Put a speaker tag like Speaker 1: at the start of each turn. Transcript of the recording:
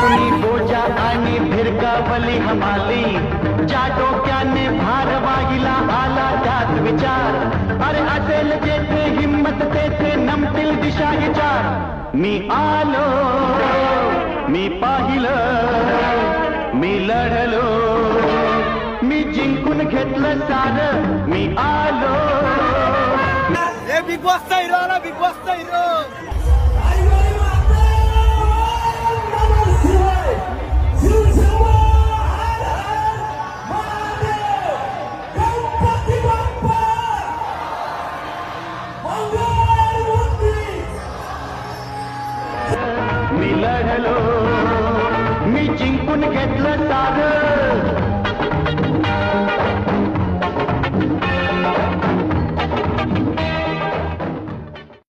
Speaker 1: कुणी बोजा आणि भिरकावली हमाली, ज्या डोक्याने भार वाहिला आला त्यात विचार. अरे असेल जेथे हिम्मत तेथे नमतील दिशा विचार. मी आलो, मी पाहिलं, मी लढलो, मी जिंकून घेतलं सारं. मी आलो.
Speaker 2: बिग बॉसचा हिरो आला, बिग बॉसचा हिरो. मी लढलो, मी जिंकून घेतलं.